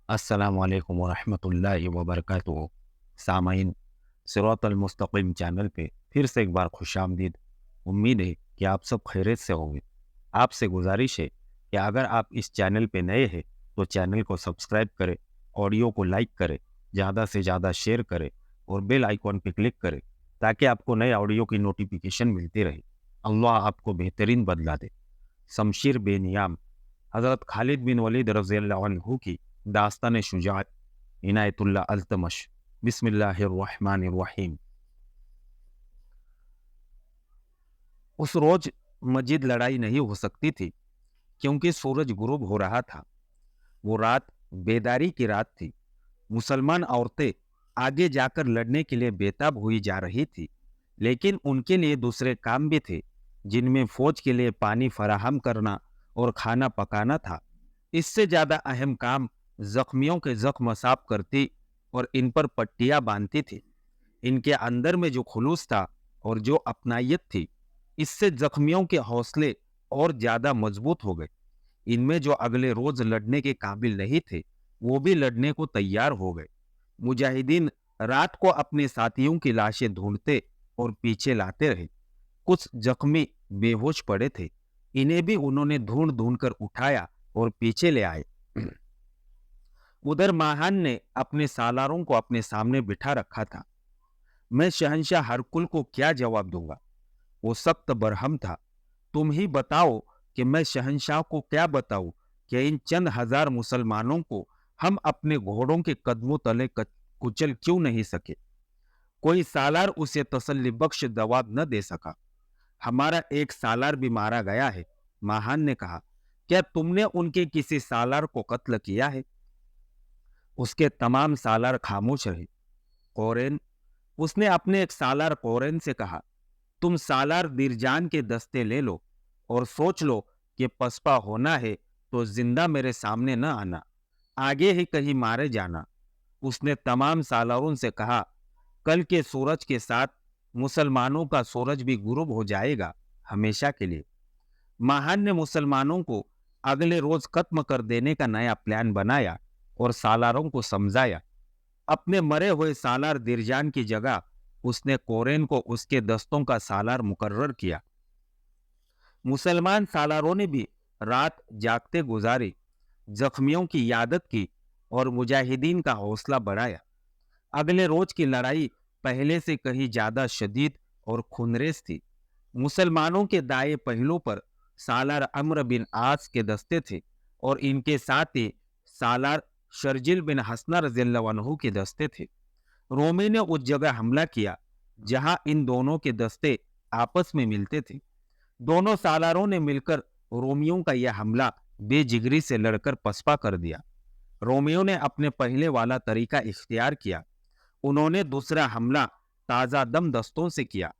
अस्सलाम वालेकुम वरहमतुल्लाहि वबरकातुहू। सामाइन, सिरातल मुस्तकीम चैनल पे फिर से एक बार खुशामदीद। उम्मीद है कि आप सब खैरियत से होंगे। आपसे गुजारिश है कि अगर आप इस चैनल पे नए हैं तो चैनल को सब्सक्राइब करें, ऑडियो को लाइक करें, ज़्यादा से ज़्यादा शेयर करें और बेल आइकॉन पे क्लिक करें ताकि आपको नए ऑडियो की नोटिफिकेशन मिलती रहे। अल्लाह आपको बेहतरीन बदला दे। शमशीर बेनियाम हज़रत खालिद बिन वलीद रज़ियल्लाहु अन्हु की दास्तान शुजाअत इनायतुल्लाह अल्तमश। बिस्मिल्लाहिर्रहमानिर्रहीम। उस रोज मजीद लड़ाई नहीं हो सकती थी क्योंकि सूरज गुरूब हो रहा था। वो रात बेदारी की रात थी। मुसलमान औरतें आगे जाकर लड़ने के लिए बेताब हुई जा रही थी, लेकिन उनके लिए दूसरे काम भी थे जिनमें फौज के लिए पानी फराहम करना और खाना पकाना था। इससे ज्यादा अहम काम जख्मियों के जख्म साफ करती और इन पर पट्टियां बांधती थी। इनके अंदर में जो खुलूस था और जो अपनायत थी, इससे जख्मियों के हौसले और ज्यादा मजबूत हो गए। इनमें जो अगले रोज लड़ने के काबिल नहीं थे, वो भी लड़ने को तैयार हो गए। मुजाहिदीन रात को अपने साथियों की लाशें ढूंढते और पीछे लाते रहे। कुछ जख्मी बेहोश पड़े थे, इन्हें भी उन्होंने ढूंढ ढूंढ कर उठाया और पीछे ले आए। उधर माहान ने अपने सालारों को अपने सामने बिठा रखा था। मैं शहंशाह हरकुल को क्या जवाब दूंगा? वो सख्त बरहम था। तुम ही बताओ कि मैं शहंशाह को क्या बताऊं कि इन चंद हजार मुसलमानों को हम अपने घोड़ों के कदमों तले कुचल क्यों नहीं सके? कोई सालार उसे तसल्ली बख्श जवाब न दे सका। हमारा एक सालार भी मारा गया है। माहान ने कहा, क्या तुमने उनके किसी सालार को कत्ल किया है? उसके तमाम सालार खामोश रहे। कोरेन, उसने अपने एक सालार कोरेन से कहा, तुम सालार दिरजान के दस्ते ले लो और सोच लो कि पसपा होना है तो जिंदा मेरे सामने न आना, आगे ही कहीं मारे जाना। उसने तमाम सालारों से कहा, कल के सूरज के साथ मुसलमानों का सूरज भी गुरूब हो जाएगा, हमेशा के लिए। महान ने मुसलमानों को अगले रोज खत्म कर देने का नया प्लान बनाया और सालारों को समझाया। अपने मरे हुए सालार दिरजान की जगह उसने कोरेन को उसके दस्तों का सालार मुकर्रर किया। मुसलमान सालारों ने भी रात जागते गुजारी, जख्मियों की यादत की और मुजाहिदीन का हौसला बढ़ाया। अगले रोज की लड़ाई पहले से कहीं ज्यादा शदीद और खूनरेज थी। मुसलमानों के दाएं पहलू पर सालार अम्र बिन आस के दस्ते थे और इनके साथ ही सालार शर्जिल बिन हसना रज़ियल्लाहु अन्हु के दस्ते थे। रोमी ने उस जगह हमला किया जहां इन दोनों के दस्ते आपस में मिलते थे। दोनों सालारों ने मिलकर रोमियों का यह हमला बेजिगरी से लड़कर पसपा कर दिया। रोमियों ने अपने पहले वाला तरीका इख्तियार किया। उन्होंने दूसरा हमला ताजा दम दस्तों से किया।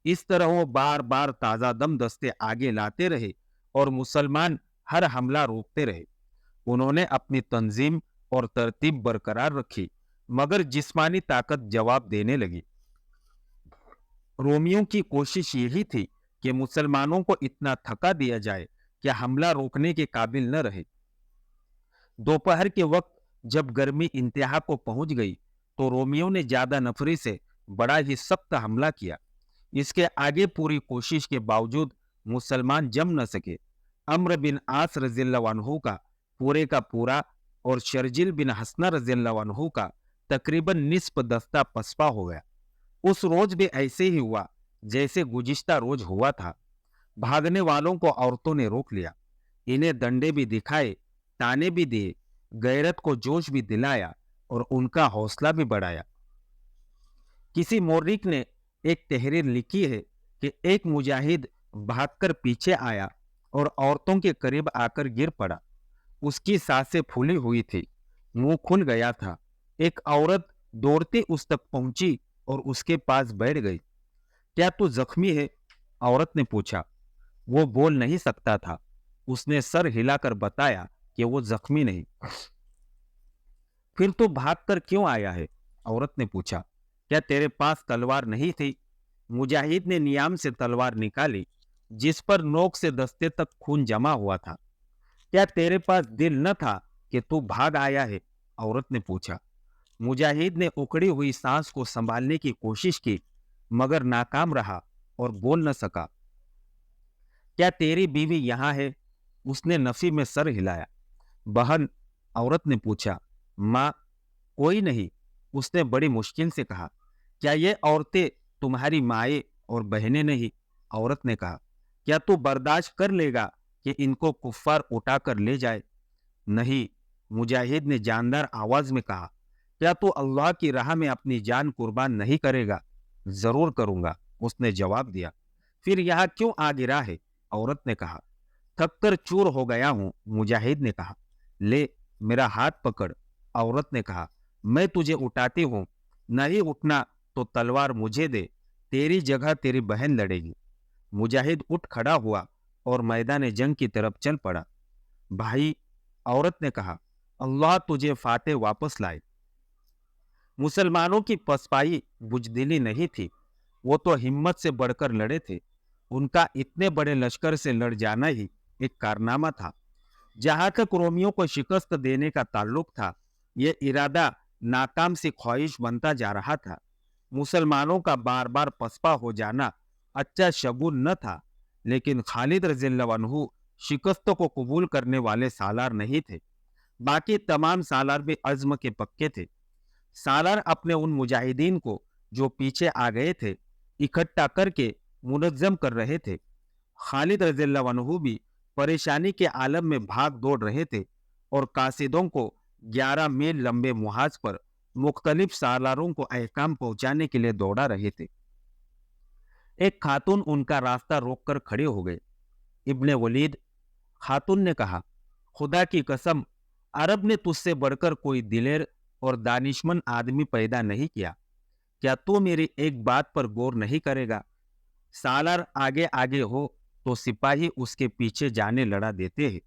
इस तरह वो बार बार ताजा दम दस्ते आगे लाते रहे और मुसलमान हर हमला रोकते रहे। उन्होंने अपनी तंजीम और तरतीब बरकरार रखी, मगर जिस्मानी ताकत जवाब देने लगी। रोमियों की कोशिश यही थी कि मुसलमानों को इतना थका दिया जाए कि हमला रोकने के काबिल न रहे। दोपहर के वक्त जब गर्मी इंतहा को पहुंच गई तो रोमियों ने ज्यादा नफरी से बड़ा ही सख्त हमला किया। इसके आगे पूरी कोशिश के बावजूद मुसलमान जम न सके। अम्र बिन आस रज़ियल्लाहु अन्हु का पूरे का पूरा और शर्जिल बिन हसना रज़ियल्लाहु अन्हु का तकरीबन निस्फ दस्ता पसपा हो गया। उस रोज भी ऐसे ही हुआ जैसे गुजिश्ता रोज हुआ था। भागने वालों को औरतों ने रोक लिया, इन्हें डंडे भी दिखाए, ताने भी दिए, गैरत को जोश भी दिलाया और उनका हौसला भी बढ़ाया। किसी मोर्रिक ने एक तहरीर लिखी है कि एक मुजाहिद भागकर पीछे आया और औरतों के करीब आकर गिर पड़ा। उसकी सांसें फूली हुई थी, मुंह खुल गया था। एक औरत दौड़ते उस तक पहुंची और उसके पास बैठ गई। क्या तू जख्मी है? औरत ने पूछा। वो बोल नहीं सकता था। उसने सर हिलाकर बताया कि वो जख्मी नहीं। फिर तू भागकर क्यों आया है? औरत ने पूछा। क्या तेरे पास तलवार नहीं थी? मुजाहिद ने नियाम से तलवार निकाली, जिस पर नोक से दस्ते तक खून जमा हुआ था। क्या तेरे पास दिल न था कि तू भाग आया है? औरत ने पूछा। मुजाहिद ने उकड़ी हुई सांस को संभालने की कोशिश की, मगर नाकाम रहा और बोल न सका। क्या तेरी बीवी यहाँ है? उसने नफी में सर हिलाया। बहन, औरत ने पूछा। माँ, कोई नहीं, उसने बड़ी मुश्किल से कहा। क्या ये औरतें तुम्हारी माएँ और बहनें नहीं? औरत ने कहा। क्या तू बर्दाश्त कर लेगा कि इनको कुफ्फार उठाकर ले जाए? नहीं, मुजाहिद ने जानदार आवाज में कहा। क्या तू अल्लाह की राह में अपनी जान कुर्बान नहीं करेगा? जरूर करूंगा, उसने जवाब दिया। फिर यहाँ क्यों आ गिरा है? औरत ने कहा। थक कर चूर हो गया हूं, मुजाहिद ने कहा। ले, मेरा हाथ पकड़, औरत ने कहा। मैं तुझे उठाती हूं, नहीं उठना तो तलवार मुझे दे, तेरी जगह तेरी बहन लड़ेगी। मुजाहिद उठ खड़ा हुआ और मैदान जंग की तरफ चल पड़ा। भाई, औरत ने कहा, अल्लाह तुझे फातेह वापस लाए। मुसलमानों की पसपाई बुजदिली नहीं थी, वो तो हिम्मत से बढ़कर लड़े थे। उनका इतने बड़े लश्कर से लड़ जाना ही एक कारनामा था। जहां तक रोमियों को शिकस्त देने का ताल्लुक था, यह इरादा नाकाम सी ख्वाहिश बनता जा रहा था। मुसलमानों का बार बार पसपा हो जाना अच्छा शगुन न था, लेकिन खालिद रज़ियल्लाहु अन्हु शिकस्त को कबूल करने वाले सालार नहीं थे। बाकी तमाम सालार भी अज़्म के पक्के थे। सालार अपने उन मुजाहिदीन को जो पीछे आ गए थे इकट्ठा करके मुनज़्ज़म कर रहे थे। खालिद रज़ियल्लाहु अन्हु भी परेशानी के आलम में भाग दौड़ रहे थे और कासिदों को 11 मील लंबे मुहाज पर मुख्तलिफ सालारों को अहकाम पहुंचाने के लिए दौड़ा रहे थे। एक खातून उनका रास्ता रोककर खड़े हो गए। इब्ने वलीद, खातून ने कहा, खुदा की कसम, अरब ने तुझसे बढ़कर कोई दिलेर और दानिशमंद आदमी पैदा नहीं किया। क्या तू मेरी एक बात पर गौर नहीं करेगा? सालार आगे आगे हो तो सिपाही उसके पीछे जाने लड़ा देते हैं।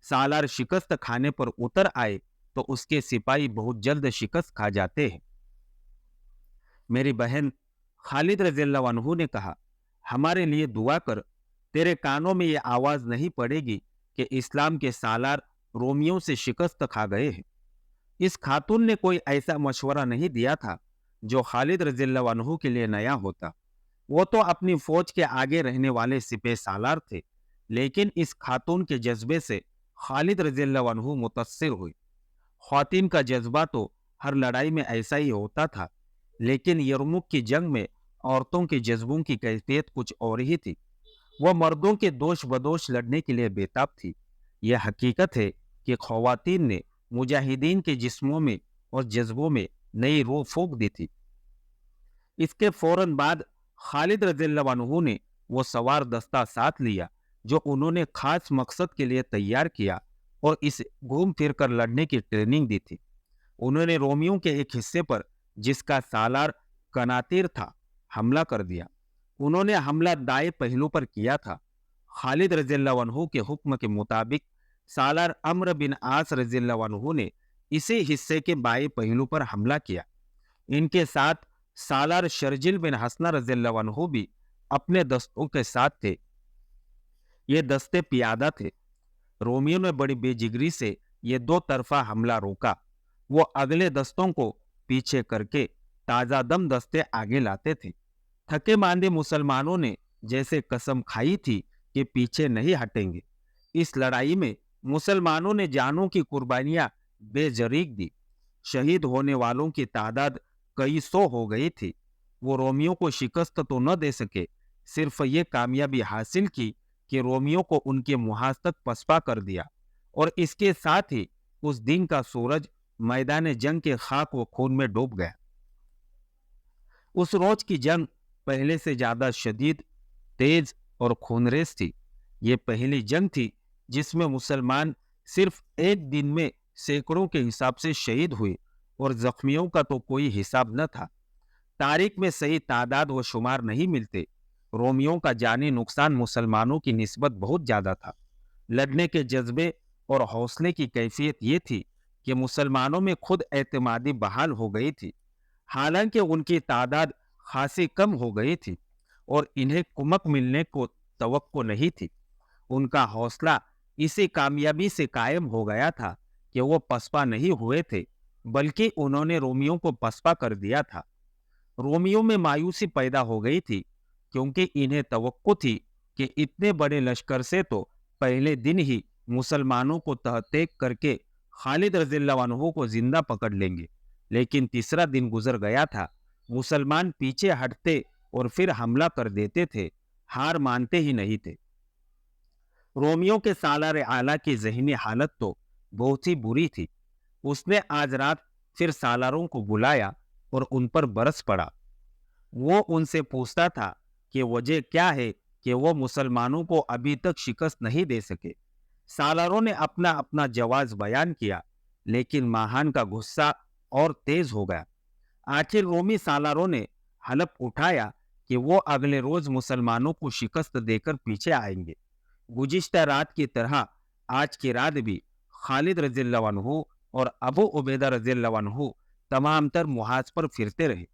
सालार शिकस्त खाने पर उतर आए तो उसके सिपाही बहुत जल्द शिकस्त खा जाते हैं। मेरी बहन, खालिद रज़ियल्लाहु अन्हु ने कहा, हमारे लिए दुआ कर। तेरे कानों में ये आवाज नहीं पड़ेगी कि इस्लाम के सालार रोमियों से शिकस्त खा गए हैं। इस खातून ने कोई ऐसा मशवरा नहीं दिया था जो खालिद रज़ियल्लाहु अन्हु के लिए नया होता। वो तो अपनी फौज के आगे रहने वाले सिपह सालार थे, लेकिन इस खातून के जज्बे से खालिद रज़ियल्लाहु अन्हु मुतस्सिर हुई। ख्वातीन का जज्बा तो हर लड़ाई में ऐसा ही होता था, लेकिन यरमुक की जंग में औरतों के जज्बों की कैफियत कुछ और ही थी। वह मर्दों के दोष बदोश लड़ने के लिए बेताब थी। यह हकीकत है कि ख्वातीन ने मुजाहिदीन के जिस्मों में और जज्बों में नई रूह फूंक दी थी। इसके फौरन बाद खालिद रज़ियल्लाहु अन्हु ने वो सवार दस्ता साथ लिया जो उन्होंने खास मकसद के लिए तैयार किया और इस घूम फिर कर लड़ने की ट्रेनिंग दी थी। उन्होंने रोमियों के एक हिस्से पर, जिसका सालार कनातीर था, हमला कर दिया। उन्होंने हमला दाएं पहलू पर किया था। खालिद रज़ियल्लाहु अन्हु के हुक्म के मुताबिक सालार अम्र बिन आस रज़ियल्लाहु अन्हु ने इसी हिस्से के बाएं पहलू पर हमला किया। इनके साथ सालार शर्जिल बिन हसना रज़ियल्लाहु अन्हु भी अपने दस्तों के साथ थे। ये दस्ते पियादा थे। रोमियों ने बड़ी बेजिगरी से ये दो तरफा हमला रोका। वो अगले दस्तों को पीछे करके ताजा दम दस्ते आगे लाते थे। थके मांदे मुसलमानों ने जैसे कसम खाई थी कि पीछे नहीं हटेंगे। इस लड़ाई में मुसलमानों ने जानों की कुर्बानियां बेजरीक दी। शहीद होने वालों की तादाद कई सौ हो गई थी। वो रोमियों को शिकस्त तो न दे सके, सिर्फ ये कामयाबी हासिल की कि रोमियों को उनके मुहाज तक पसपा कर दिया। और इसके साथ ही उस दिन का सूरज मैदान जंग के खाक व खून में डूब गया। उस रोज की जंग पहले से ज्यादा शदीद, तेज और खूनरेज थी। ये पहली जंग थी जिसमें मुसलमान सिर्फ एक दिन में सैकड़ों के हिसाब से शहीद हुए और जख्मियों का तो कोई हिसाब न था। तारीख में सही तादाद व शुमार नहीं मिलते। रोमियों का जानी नुकसान मुसलमानों की निस्बत बहुत ज्यादा था। लड़ने के जज्बे और हौसले की कैफियत ये थी कि मुसलमानों में खुद एतमादी बहाल हो गई थी। हालांकि उनकी तादाद खासी कम हो गई थी और इन्हें कुमक मिलने को तवक्को नहीं थी। उनका हौसला इसी कामयाबी से कायम हो गया था कि वो पसपा नहीं हुए थे बल्कि उन्होंने रोमियों को पसपा कर दिया था। रोमियों में मायूसी पैदा हो गई थी, क्योंकि इन्हें तवक्को थी कि इतने बड़े लश्कर से तो पहले दिन ही मुसलमानों को तहतीक करके खालिद रज़ियल्लाहु अन्हु को जिंदा पकड़ लेंगे। लेकिन तीसरा दिन गुजर गया था। मुसलमान पीछे हटते और फिर हमला कर देते थे, हार मानते ही नहीं थे। रोमियो के सालार आला की ज़हनी हालत तो बहुत ही बुरी थी। उसने आज रात फिर सालारों को बुलाया और उन पर बरस पड़ा। वो उनसे पूछता था कि वजह क्या है कि वो मुसलमानों को अभी तक शिकस्त नहीं दे सके। सालारों ने अपना अपना जवाब बयान किया, लेकिन माहान का गुस्सा और तेज हो गया। आखिर रोमी सालारों ने हलफ उठाया कि वो अगले रोज मुसलमानों को शिकस्त देकर पीछे आएंगे। गुज़िश्ता रात की तरह आज की रात भी खालिद रज़ियल्लाहु अन्हु और अबू उबैदा रज़ियल्लाहु अन्हु तमाम तर मुहाज पर फिरते रहे।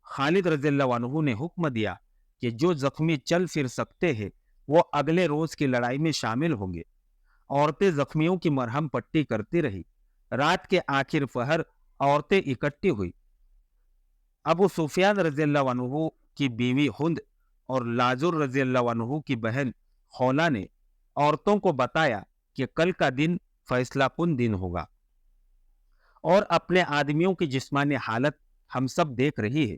खालिद रज़ियल्लाहु अन्हु ने हुक्म दिया कि जो जख्मी चल फिर सकते हैं वो अगले रोज की लड़ाई में शामिल होंगे। औरतें जख्मियों की मरहम पट्टी करती रही। रात के आखिर पहर औरतें इकट्ठी हुई। अबू सुफियान रज़ियल्लाहु अन्हु की बीवी हुंद और लाजुर रज़ियल्लाहु अन्हु की बहन खौला ने औरतों को बताया कि कल का दिन फैसला कुन दिन होगा और अपने आदमियों की जिस्मानी हालत हम सब देख रही है।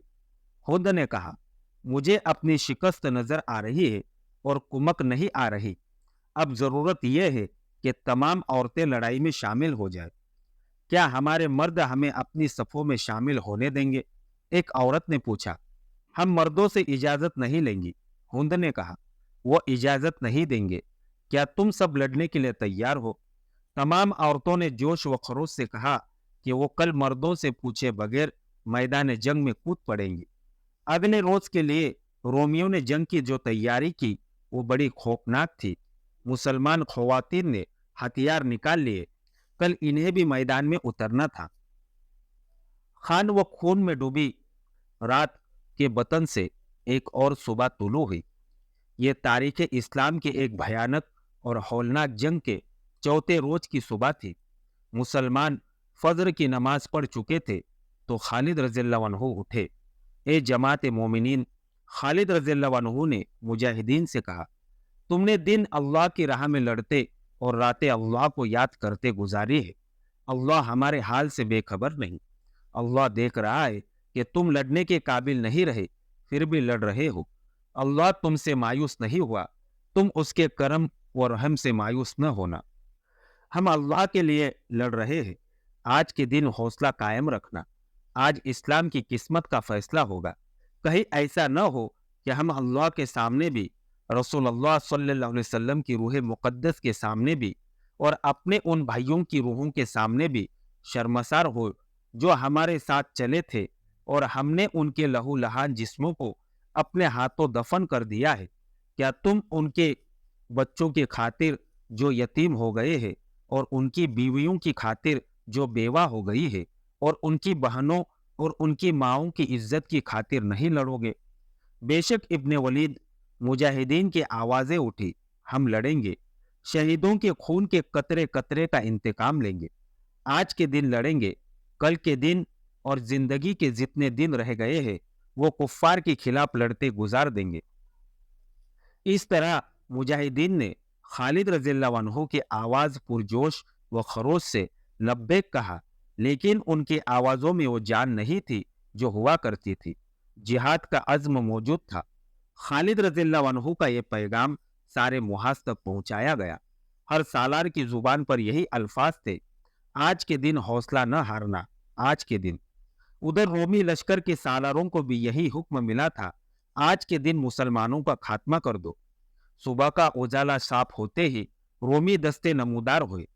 हुंद ने कहा, मुझे अपनी शिकस्त नजर आ रही है और कुमक नहीं आ रही। अब जरूरत यह है कि तमाम औरतें लड़ाई में शामिल हो जाए। क्या हमारे मर्द हमें अपनी सफों में शामिल होने देंगे? एक औरत ने पूछा। हम मर्दों से इजाजत नहीं लेंगी, हुंद ने कहा। वो इजाजत नहीं देंगे। क्या तुम सब लड़ने के लिए तैयार हो? तमाम औरतों ने जोश व खरोश से कहा कि वो कल मर्दों से पूछे बगैर मैदान जंग में कूद पड़ेंगी। अगले रोज के लिए रोमियों ने जंग की जो तैयारी की वो बड़ी खौफनाक थी। मुसलमान खवातीन ने हथियार निकाल लिए। कल इन्हें भी मैदान में उतरना था। खान व खून में डूबी रात के बतन से एक और सुबह तुलू हुई। ये तारीख इस्लाम के एक भयानक और हौलनाक जंग के चौथे रोज की सुबह थी। मुसलमान फजर की नमाज पढ़ चुके थे तो खालिद रज़ियल्लाहु अन्हु उठे। ए जमात मोमिनीन, खालिद रज़ियल्लाहु अन्हु ने मुजाहिदीन से कहा, तुमने दिन अल्लाह की राह में लड़ते और रातें अल्लाह को याद करते गुजारी है। अल्लाह हमारे हाल से बेखबर नहीं। अल्लाह देख रहा है कि तुम लड़ने के काबिल नहीं रहे, फिर भी लड़ रहे हो। अल्लाह तुमसे मायूस नहीं हुआ। तुम उसके करम व रहम से मायूस न होना। हम अल्लाह के लिए लड़ रहे हैं। आज के दिन हौसला कायम रखना। आज इस्लाम की किस्मत का फैसला होगा। कहीं ऐसा न हो कि हम अल्लाह के सामने भी, रसूलुल्लाह सल्लल्लाहु अलैहि वसल्लम की रूह मुक़द्दस के सामने भी और अपने उन भाइयों की रूहों के सामने भी शर्मसार हो जो हमारे साथ चले थे और हमने उनके लहू लहान जिस्मों को अपने हाथों दफन कर दिया है। क्या तुम उनके बच्चों की खातिर जो यतीम हो गए हैं और उनकी बीवियों की खातिर जो बेवा हो गई है और उनकी बहनों और उनकी माओं की इज्जत की खातिर नहीं लड़ोगे? बेशक इब्ने वलीद, मुजाहिदीन की आवाजें उठी, हम लड़ेंगे। शहीदों के खून के कतरे कतरे का इंतकाम लेंगे। आज के दिन लड़ेंगे। कल के दिन और जिंदगी के जितने दिन रह गए हैं वो कुफ्फार के खिलाफ लड़ते गुजार देंगे। इस तरह मुजाहिदीन ने खालिद रज़ियल्लाहु अन्हु की आवाज पुरजोश व खरोश से लब्बैक कहा, लेकिन उनकी आवाजों में वो जान नहीं थी जो हुआ करती थी। जिहाद का अज़्म मौजूद था। खालिद रज़ियल्लाहु अन्हु का ये पैगाम सारे मुहाज तक पहुंचाया गया। हर सालार की जुबान पर यही अल्फाज थे, आज के दिन हौसला न हारना, आज के दिन। उधर रोमी लश्कर के सालारों को भी यही हुक्म मिला था, आज के दिन मुसलमानों का खात्मा कर दो। सुबह का उजाला साफ होते ही रोमी दस्ते नमूदार हुए।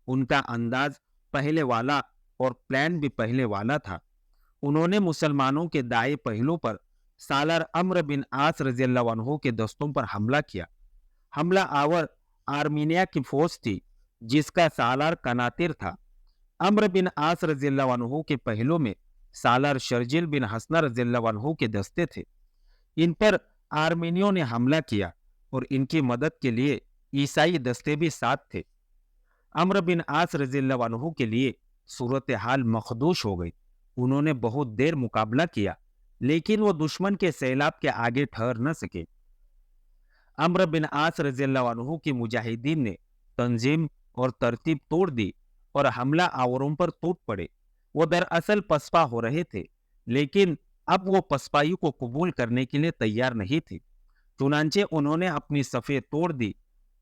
उनका अंदाज पहले वाला और प्लान भी पहले वाला था। उन्होंने मुसलमानों के दाएं पहलू पर सालार अम्र बिन आस रज़ियल्लाहु अन्हु के दस्तों पर हमला किया। हमला आवर आर्मीनिया की फौज थी जिसका सालार कनातिर था। अम्र बिन आस रज़ियल्लाहु अन्हु के पहलू में सालार शर्जिल बिन हसना रज़ियल्लाहु अन्हु के दस्ते थे। इन पर आर्मीनियों ने हमला किया और इनकी मदद के लिए ईसाई दस्ते भी साथ थे। अम्र बिन आस रज़ियल्लाहु अन्हु के लिए सूरत-ए-हाल मखदूश हो गई। उन्होंने बहुत देर मुकाबला किया, लेकिन वो दुश्मन के सैलाब के आगे ठहर न सके। अम्र बिन आस रज़ियल्लाहु अन्हु की मुजाहिदीन ने तंजीम और तरतीब तोड़ दी और हमला आवरों पर टूट पड़े। वो दरअसल पसपा हो रहे थे, लेकिन अब वो पसपाई को कबूल करने के लिए तैयार नहीं थे। चुनांचे उन्होंने अपनी सफ़ें तोड़ दी,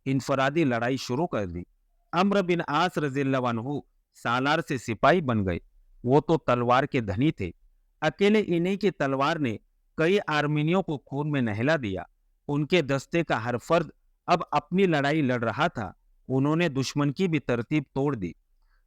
इनफरादी लड़ाई शुरू कर दी। अम्र बिन आस रज़ियल्लाहु अन्हु सालार से सिपाही बन गए। वो तो तलवार के धनी थे। अकेले इन्हीं की तलवार ने कई आर्मीनियों को खून में नहला दिया। उनके दस्ते का हर फर्द अब अपनी लड़ाई लड़ रहा था। उन्होंने दुश्मन की भी तरतीब तोड़ दी।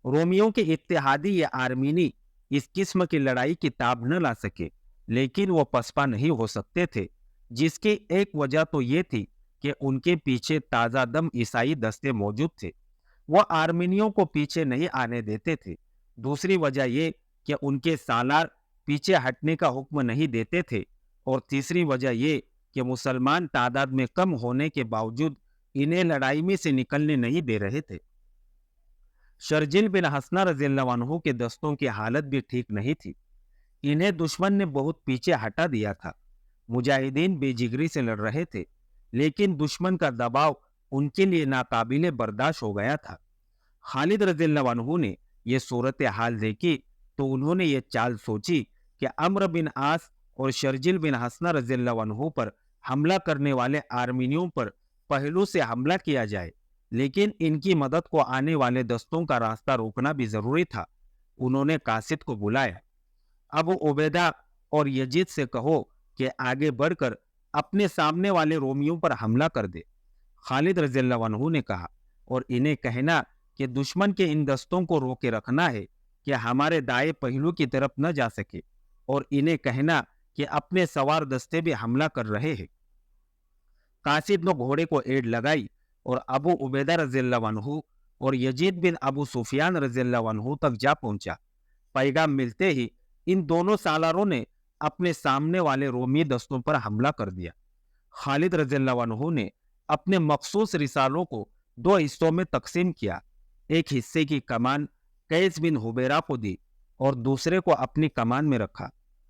रोमियों के इत्तेहादी या आर्मीनी इस किस्म की लड़ाई की ताब न ला सके, लेकिन वो पसपा नहीं हो सकते थे, जिसकी एक वजह तो ये थी कि उनके पीछे ताज़ा दम ईसाई दस्ते मौजूद थे। वो आर्मीनियों को पीछे नहीं आने देते थे। दूसरी वजह ये कि उनके सालार पीछे हटने का हुक्म नहीं देते थे, और तीसरी वजह ये कि मुसलमान तादाद में कम होने के बावजूद इन्हें लड़ाई में से निकलने नहीं दे रहे थे। शर्जिल बिन हसना रज़ियल्लाहु अन्हु के दस्तों की हालत भी ठीक नहीं थी। इन्हें दुश्मन ने बहुत पीछे हटा दिया था। मुजाहिदीन बेजिगरी से लड़ रहे थे, लेकिन दुश्मन का दबाव उनके लिए नाकाबिले बर्दाश्त हो गया था। खालिद रज़ियल्लाहु अन्हु ने यह सूरत हाल देखी तो उन्होंने ये चाल सोची कि अम्र बिन आस और शर्जिल बिन हसना रज़ियल्लाहु अन्हु पर हमला करने वाले आर्मीनियों पर पहलू से हमला किया जाए, लेकिन इनकी मदद को आने वाले दस्तों का रास्ता रोकना भी जरूरी था। उन्होंने कासिद को बुलाया। अबू उबैदा और यजीद से कहो कि आगे बढ़कर अपने सामने वाले रोमियों पर हमला कर दे। खालिद रज़ियल्लाहु अन्हु ने कहा, और इन्हें कहना कि दुश्मन के इन दस्तों को रोके रखना है कि हमारे दाएं पहलू की तरफ न जा सके, और इन्हें कहना कि अपने सवार दस्ते भी हमला कर रहे हैं। कासिद ने घोड़े को एड़ लगाई और अबू उबैदा रज़ियल्लाहु अन्हु और यजीद बिन अबू सुफियान रज़ियल्लाहु अन्हु तक जा पहुंचा। पैगाम मिलते ही इन दोनों सालारों ने अपने सामने वाले रोमी दस्तों पर हमला कर दिया। खालिद रज़ियल्लाहु अन्हु ने अपने मखसूस रिसालों को दो हिस्सों में तकसीम किया। एक हिस्से की कमान कैस बिन हुबैरा को दी और दूसरे को अपनी कमान में रखा।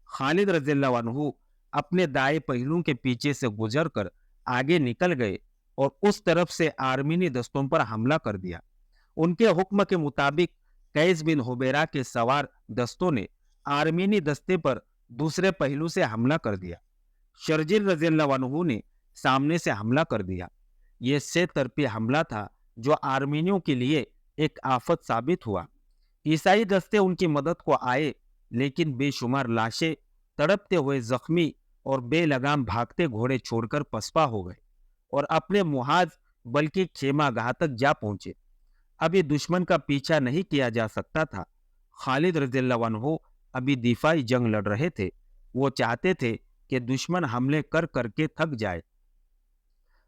खालिद रज़ियल्लाहु अन्हु अपने दाएं पहलू के पीछे से गुजरकर आगे निकल गए और उस तरफ से आर्मीनी दस्तों पर हमला कर दिया। उनके हुक्म के मुताबिक कैस बिन हुबैरा के सवार दस्तों ने आर्मीनी दस्ते पर दूसरे पहलू से हमला कर दिया। शर्जिल रज़ियल्लाहु अन्हु ने सामने से हमला कर दिया। यह से तरफी हमला था जो आर्मीनियों के लिए एक आफत साबित हुआ। ईसाई दस्ते उनकी मदद को आए, लेकिन बेशुमार लाशें, तड़पते हुए जख्मी और बेलगाम भागते घोड़े छोड़कर पसपा हो गए और अपने मुहाज बल्कि खेमागाह तक जा पहुंचे। अभी दुश्मन का पीछा नहीं किया जा सकता था। खालिद रज़ियल्लाहु अन्हु अभी दिफाई जंग लड़ रहे थे। वो चाहते थे कि दुश्मन हमले कर करके थक जाए।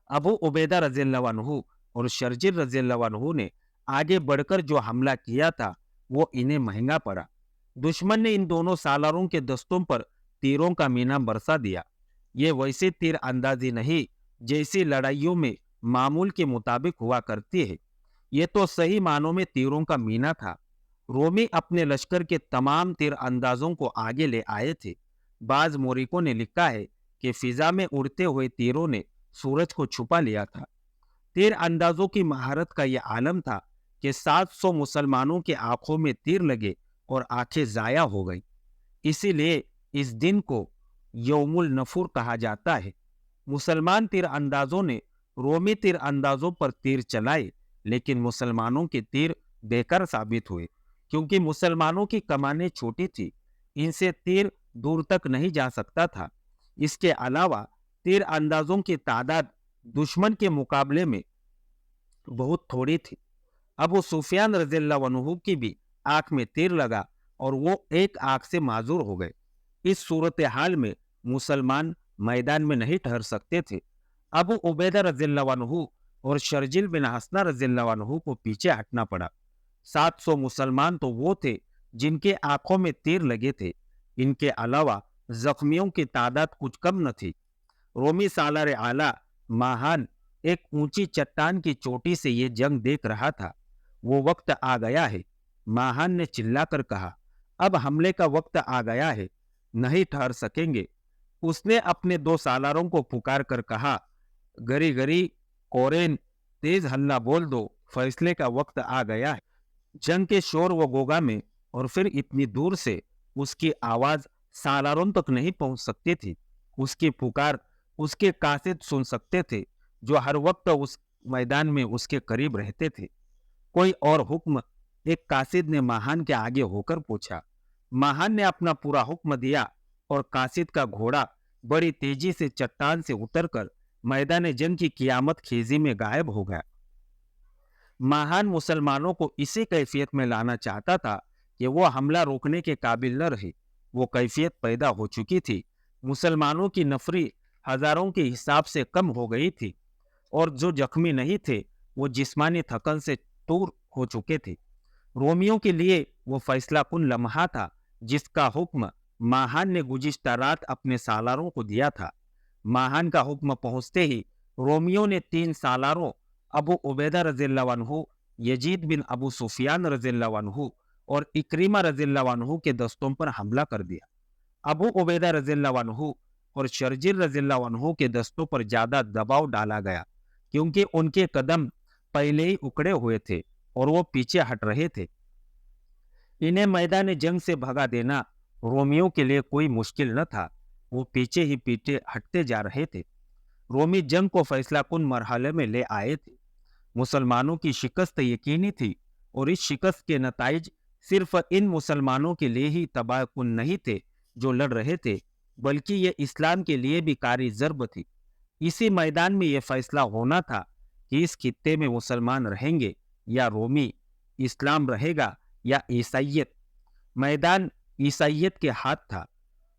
अबू उबैदा रज़ियल्लाहु अन्हु और शर्जिल रज़ियल्लाहु अन्हु ने आगे बढ़कर जो हमला किया था वो इन्हें महंगा पड़ा। दुश्मन ने इन दोनों सालारों के दस्तों पर तीरों का मीना बरसा दिया। ये वैसे तीर अंदाजी नहीं जैसी लड़ाइयों में मामूल के मुताबिक हुआ करती है। ये तो सही मानों में तीरों का मीना था। रोमी अपने लश्कर के तमाम तीर अंदाजों को आगे ले आए थे। बाज मोरिकों ने लिखा है कि फिजा में उड़ते हुए तीरों ने सूरज को छुपा लिया था। तीर अंदाजों की महारत का यह आलम था कि 700 मुसलमानों की आंखों में तीर लगे और आंखें जाया हो गई। इसीलिए इस दिन को यौमुल नफुर कहा जाता है। मुसलमान तीर अंदाजों ने रोमी तीर अंदाजों पर तीर चलाए, लेकिन मुसलमानों के तीर बेकार साबित हुए, क्योंकि मुसलमानों की कमानें छोटी थी। इनसे तीर दूर तक नहीं जा सकता था। इसके अलावा तीर अंदाजों की तादाद दुश्मन के मुकाबले में बहुत थोड़ी थी। अबू सुफियान रज़ियल्लाहु अन्हु की भी आंख में तीर लगा और वो एक आंख से माजूर हो गए। इस सूरत हाल में मुसलमान मैदान में नहीं ठहर सकते थे। अबू उबैदा रज़ियल्लाहु अन्हु और शर्जिल बिन हसना रज़ियल्लाहु अन्हु को पीछे हटना पड़ा। 700 मुसलमान तो वो थे जिनके आंखों में तीर लगे थे। इनके अलावा जख्मियों की तादाद कुछ कम न थी। रोमी सालार आला महान एक ऊंची चट्टान की चोटी से ये जंग देख रहा था। वो वक्त आ गया है माहान ने चिल्लाकर कहा, अब हमले का वक्त आ गया है, नहीं ठहर सकेंगे। उसने अपने 2 सालारों को पुकार कर कहा, गरी गरी, कोरेन, तेज हल्ला बोल दो, फैसले का वक्त आ गया है। जंग के शोर व गोगा में और फिर इतनी दूर से उसकी आवाज सालारों तक नहीं पहुंच सकती थी। उसकी पुकार उसके कासिद सुन सकते थे, जो हर वक्त उस मैदान में उसके करीब रहते थे। कोई और हुक्म? एक कासिद ने महान के आगे होकर पूछा। महान ने अपना पूरा हुक्म दिया और कासिद का घोड़ा बड़ी तेजी से चट्टान से उतरकर मैदान जंग की कियामत खेजी में गायब हो गया। महान मुसलमानों को इसी कैफियत में लाना चाहता था कि वो हमला रोकने के काबिल न रहे। वो कैफियत पैदा हो चुकी थी। मुसलमानों की नफरी हजारों के हिसाब से कम हो गई थी और जो जख्मी नहीं थे वो जिस्मानी थकन से दूर हो चुके थे। रोमियों के लिए वो फैसला कुन लम्हा था जिसका हुक्म महान ने गुज़िश्ता रात अपने सालारों को दिया था। महान का हुक्म पहुंचते ही रोमियों ने 3 सालारों अबू उबैदा रज़ियल्लाहु अन्हु, यजीद बिन अबू सुफियान रज़ियल्लाहु अन्हु और इक्रिमा रज़ियल्लाहु अन्हु के दस्तों पर हमला कर दिया। अबू उबैदा रज़ियल्लाहु अन्हु और शर्जिल रज़ियल्लाहु अन्हु के दस्तों पर ज्यादा दबाव डाला गया क्योंकि उनके कदम पहले ही उकड़े हुए थे और वो पीछे हट रहे थे। इन्हें मैदान जंग से भगा देना रोमियों के लिए कोई मुश्किल न था। वो पीछे ही पीछे हटते जा रहे थे। रोमी जंग को फैसला कुन मरहले में ले आए थे। मुसलमानों की शिकस्त यकीनी थी और इस शिकस्त के नताइज सिर्फ इन मुसलमानों के लिए ही तबाह कुन नहीं थे जो लड़ रहे थे, बल्कि ये इस्लाम के लिए भी कारी ज़र्ब थी। इसी मैदान में यह फैसला होना था कि इस खित्ते में मुसलमान रहेंगे या रोमी, इस्लाम रहेगा या ईसाइयत। मैदान ईसाइयत के हाथ था।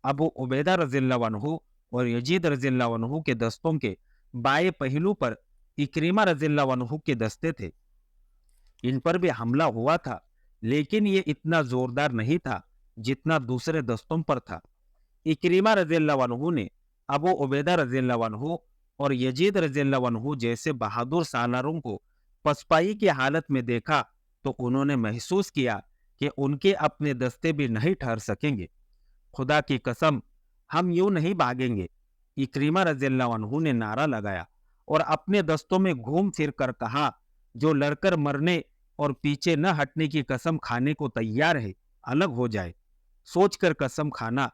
अबू उबैदा रज़ियल्लाहु अन्हु और यजीद रज़ियल्लाहु अन्हु के दस्तों के बाएं पहलू पर इक्रिमा रज़ियल्लाहु अन्हु के दस्ते थे। इन पर भी हमला हुआ था, लेकिन ये इतना जोरदार नहीं था जितना दूसरे दस्तों पर था। इक्रिमा रज़ियल्लाहु अन्हु ने अबू उबैदा रज़ियल्लाहु अन्हु और यजीद रज़ियल्लाहु अन्हु जैसे बहादुर सालारों को पसपाई की हालत में देखा तो उन्होंने महसूस किया कि उनके अपने दस्ते भी नहीं ठहर सकेंगे। खुदा की कसम, हम यूं नहीं भागेंगे, इक्रिमा रज़ियल्लाहु अन्हु ने नारा लगाया और अपने दस्तों में घूम फिर कर कहा, जो लड़कर मरने और पीछे न हटने की कसम खाने को तैयार है, अलग हो जाए। सोचकर कसम खाना।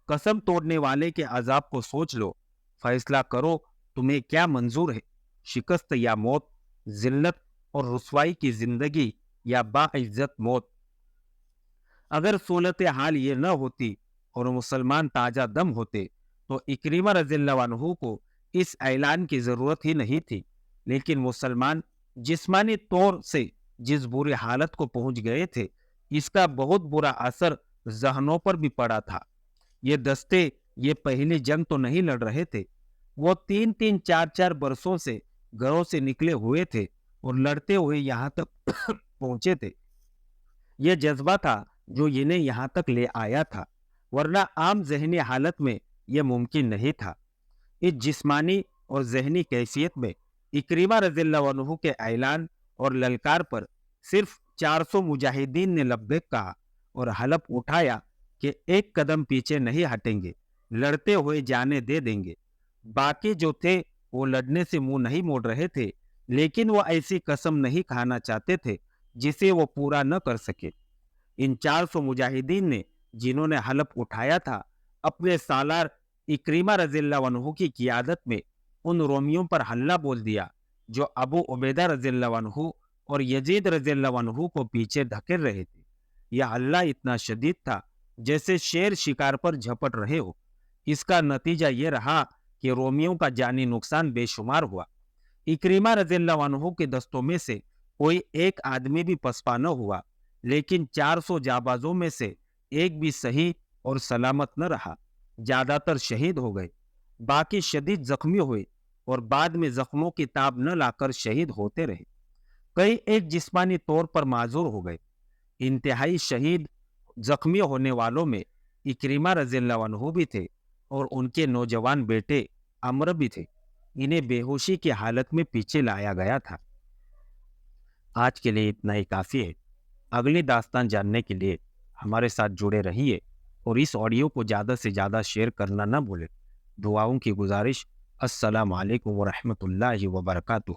कसम तोड़ने वाले के अजाब को सोच लो। फैसला करो, तुम्हें क्या मंजूर है, शिकस्त या मौत, जिल्लत और रुसवाई की जिंदगी या बाइज्जत मौत। अगर सूरत हाल ये न होती और मुसलमान ताजा दम होते तो इक्रिमा रज़ियल्लाहु अन्हु को इस ऐलान की जरूरत ही नहीं थी। लेकिन मुसलमान जिस्मानी तौर से जिस बुरी हालत को पहुंच गए थे, इसका बहुत बुरा असर जहनों पर भी पड़ा था। ये दस्ते ये पहली जंग तो नहीं लड़ रहे थे। वो 3-3, 4-4 बरसों से घरों से निकले हुए थे और लड़ते हुए यहाँ तक पहुंचे थे। ये जज्बा था जो इन्हें यहाँ तक ले आया था, वरना आम जहनी हालत में यह मुमकिन नहीं था। इस जिस्मानी और जहनी कैफियत में इक्रिमा रज़ियल्लाहु अन्हु के ऐलान और ललकार पर सिर्फ 400 मुजाहिदीन ने लब्बैक कहा और हलफ उठाया कि एक कदम पीछे नहीं हटेंगे, लड़ते हुए जाने दे देंगे। बाकी जो थे वो लड़ने से मुंह नहीं मोड़ रहे थे, लेकिन वो ऐसी कसम नहीं खाना चाहते थे जिसे वो पूरा न कर सके। इन 400 मुजाहिदीन ने, जिन्होंने हलफ उठाया था, अपने सालार इक्रिमा रज़ियल्लाहु अन्हु की क़ियादत में उन रोमियों पर हल्ला बोल दिया जो अबू उबैदा रज़ियल्लाहु अन्हु और यजीद रज़ियल्लाहु अन्हु को पीछे धकेल रहे थे। यह हल्ला इतना शदीद था जैसे शेर शिकार पर झपट रहे हो। इसका नतीजा ये रहा कि रोमियों का जानी नुकसान बेशुमार हुआ। इक्रिमा रज़ियल्लाहु अन्हु के दस्तों में से कोई एक आदमी भी पसपा न हुआ, लेकिन 400 जाबाजों में से एक भी सही और सलामत न रहा। ज्यादातर शहीद हो गए, बाकी शदीद जख्मी हुए और बाद में जख्मों की ताब न लाकर शहीद होते रहे। कई एक जिस्मानी तौर पर माजूर हो गए। इंतहाई शहीद जख्मी होने वालों में इक्रिमा रज़ियल्लाहु अन्हु भी थे और उनके नौजवान बेटे अमर भी थे। इन्हें बेहोशी की हालत में पीछे लाया गया था। आज के लिए इतना ही काफी है। اگلی داستان جاننے کے لیے ہمارے ساتھ جڑے رہیے اور اس آڈیو کو زیادہ سے زیادہ شیئر کرنا نہ بھولیں۔ دعاؤں کی گزارش۔ السلام علیکم ورحمۃ اللہ وبرکاتہ۔